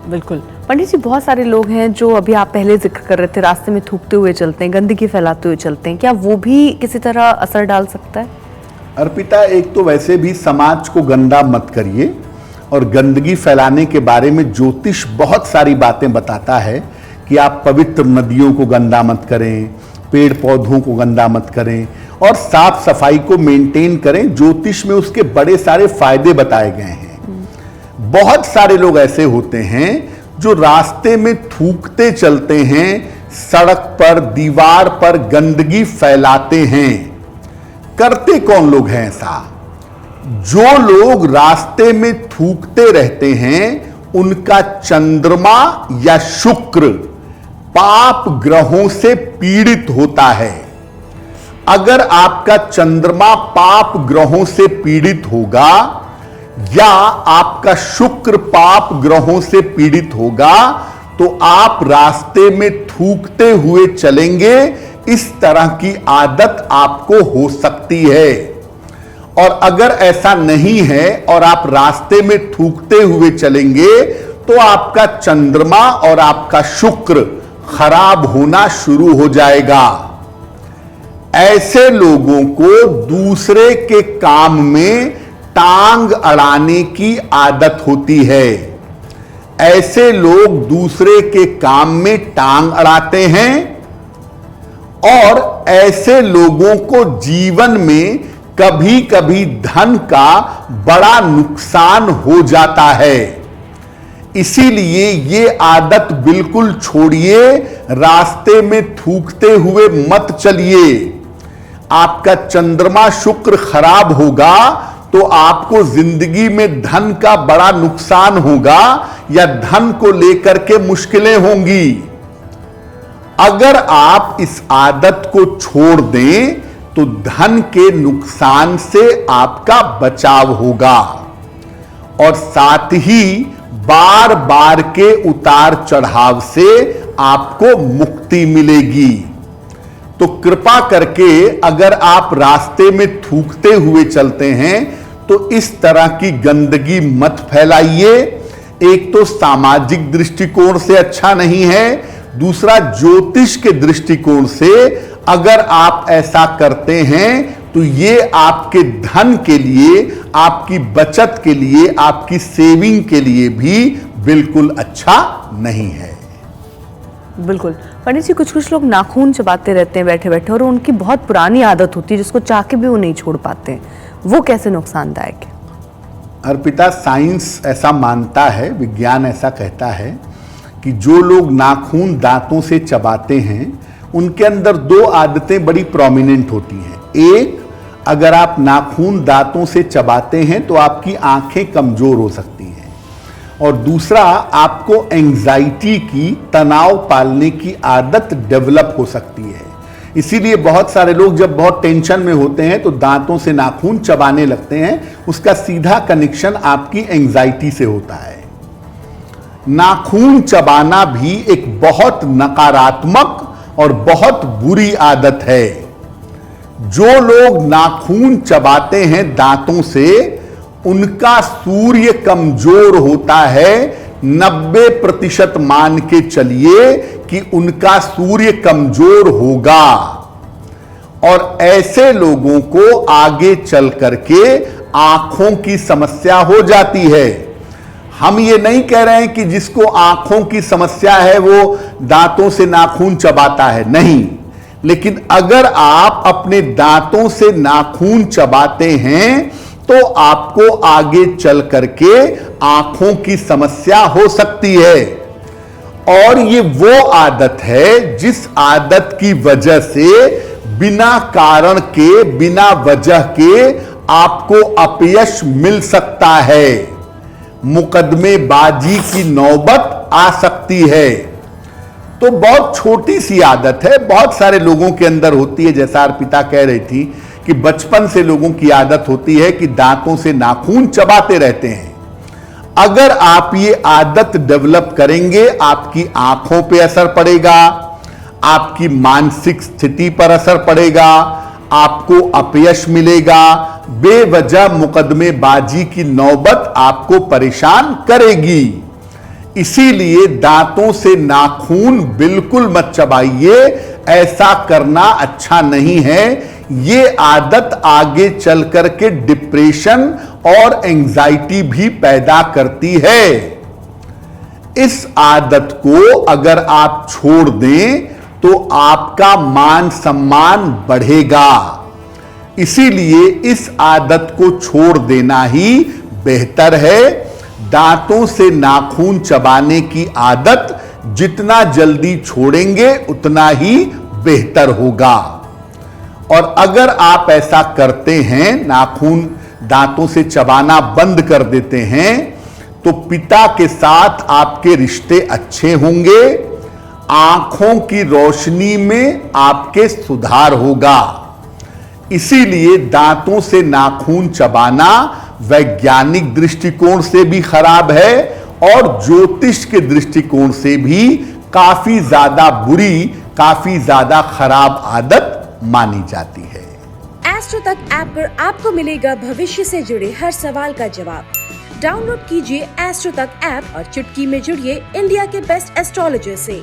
बिल्कुल। पंडित जी, बहुत सारे लोग हैं जो अभी आप पहले जिक्र कर रहे थे, रास्ते में थूकते हुए चलते हैं, गंदगी फैलाते हुए चलते हैं, क्या वो भी किसी तरह असर डाल सकता है? अर्पिता, एक तो वैसे भी समाज को गंदा मत करिए, और गंदगी फैलाने के बारे में ज्योतिष बहुत सारी बातें बताता है कि आप पवित्र नदियों को गंदा मत करें, पेड़ पौधों को गंदा मत करें और साफ सफाई को मेंटेन करें। ज्योतिष में उसके बड़े सारे फायदे बताए गए हैं। बहुत सारे लोग ऐसे होते हैं जो रास्ते में थूकते चलते हैं, सड़क पर, दीवार पर गंदगी फैलाते हैं। करते कौन लोग हैं ऐसा? जो लोग रास्ते में थूकते रहते हैं उनका चंद्रमा या शुक्र पाप ग्रहों से पीड़ित होता है। अगर आपका चंद्रमा पाप ग्रहों से पीड़ित होगा या आपका शुक्र पाप ग्रहों से पीड़ित होगा तो आप रास्ते में थूकते हुए चलेंगे। इस तरह की आदत आपको हो सकती है। और अगर ऐसा नहीं है और आप रास्ते में थूकते हुए चलेंगे तो आपका चंद्रमा और आपका शुक्र खराब होना शुरू हो जाएगा। ऐसे लोगों को दूसरे के काम में टांग अड़ाने की आदत होती है। ऐसे लोग दूसरे के काम में टांग अड़ाते हैं और ऐसे लोगों को जीवन में कभी कभी धन का बड़ा नुकसान हो जाता है। इसीलिए ये आदत बिल्कुल छोड़िए, रास्ते में थूकते हुए मत चलिए। आपका चंद्रमा शुक्र खराब होगा तो आपको जिंदगी में धन का बड़ा नुकसान होगा या धन को लेकर के मुश्किलें होंगी। अगर आप इस आदत को छोड़ दें तो धन के नुकसान से आपका बचाव होगा और साथ ही बार बार के उतार चढ़ाव से आपको मुक्ति मिलेगी। तो कृपा करके अगर आप रास्ते में थूकते हुए चलते हैं तो इस तरह की गंदगी मत फैलाइए। एक तो सामाजिक दृष्टिकोण से अच्छा नहीं है, दूसरा ज्योतिष के दृष्टिकोण से अगर आप ऐसा करते हैं तो ये आपके धन के लिए, आपकी बचत के लिए, आपकी सेविंग के लिए भी बिल्कुल अच्छा नहीं है। बिल्कुल। पंडित जी, कुछ कुछ लोग नाखून चबाते रहते हैं बैठे बैठे और उनकी बहुत पुरानी आदत होती है जिसको चाह के भी वो नहीं छोड़ पाते हैं, वो कैसे नुकसानदायक है? अर्पिता, साइंस ऐसा मानता है, विज्ञान ऐसा कहता है कि जो लोग नाखून दांतों से चबाते हैं उनके अंदर दो आदतें बड़ी प्रोमिनेंट होती हैं। एक, अगर आप नाखून दांतों से चबाते हैं तो आपकी आंखें कमजोर हो सकती हैं, और दूसरा, आपको एंजाइटी की, तनाव पालने की आदत डेवलप हो सकती है। इसीलिए बहुत सारे लोग जब बहुत टेंशन में होते हैं तो दांतों से नाखून चबाने लगते हैं। उसका सीधा कनेक्शन आपकी एंजाइटी से होता है। नाखून चबाना भी एक बहुत नकारात्मक और बहुत बुरी आदत है। जो लोग नाखून चबाते हैं दांतों से उनका सूर्य कमजोर होता है। 90% मान के चलिए कि उनका सूर्य कमजोर होगा और ऐसे लोगों को आगे चल करके आंखों की समस्या हो जाती है। हम ये नहीं कह रहे हैं कि जिसको आंखों की समस्या है वो दांतों से नाखून चबाता है, नहीं। लेकिन अगर आप अपने दांतों से नाखून चबाते हैं तो आपको आगे चल करके आंखों की समस्या हो सकती है। और ये वो आदत है जिस आदत की वजह से बिना कारण के, बिना वजह के आपको अपयश मिल सकता है, मुकदमेबाजी की नौबत आ सकती है। तो बहुत छोटी सी आदत है, बहुत सारे लोगों के अंदर होती है। जैसा अर्पिता कह रही थी कि बचपन से लोगों की आदत होती है कि दांतों से नाखून चबाते रहते हैं। अगर आप ये आदत डेवलप करेंगे, आपकी आंखों पे असर पड़ेगा, आपकी मानसिक स्थिति पर असर पड़ेगा, आपको अपयश मिलेगा, बेवजह मुकदमेबाजी की नौबत आपको परेशान करेगी। इसीलिए दांतों से नाखून बिल्कुल मत चबाइए, ऐसा करना अच्छा नहीं है। ये आदत आगे चल करके डिप्रेशन और एंजाइटी भी पैदा करती है। इस आदत को अगर आप छोड़ दें तो आपका मान सम्मान बढ़ेगा। इसीलिए इस आदत को छोड़ देना ही बेहतर है। दांतों से नाखून चबाने की आदत जितना जल्दी छोड़ेंगे उतना ही बेहतर होगा। और अगर आप ऐसा करते हैं, नाखून दांतों से चबाना बंद कर देते हैं, तो पिता के साथ आपके रिश्ते अच्छे होंगे, आंखों की रोशनी में आपके सुधार होगा। इसीलिए दांतों से नाखून चबाना वैज्ञानिक दृष्टिकोण से भी खराब है और ज्योतिष के दृष्टिकोण से भी काफी ज्यादा बुरी, काफी ज्यादा खराब आदत मानी जाती है। एस्ट्रो तक ऐप पर आपको मिलेगा भविष्य से जुड़े हर सवाल का जवाब। डाउनलोड कीजिए एस्ट्रो तक ऐप और चुटकी में जुड़िए इंडिया के बेस्ट एस्ट्रोलॉजर से।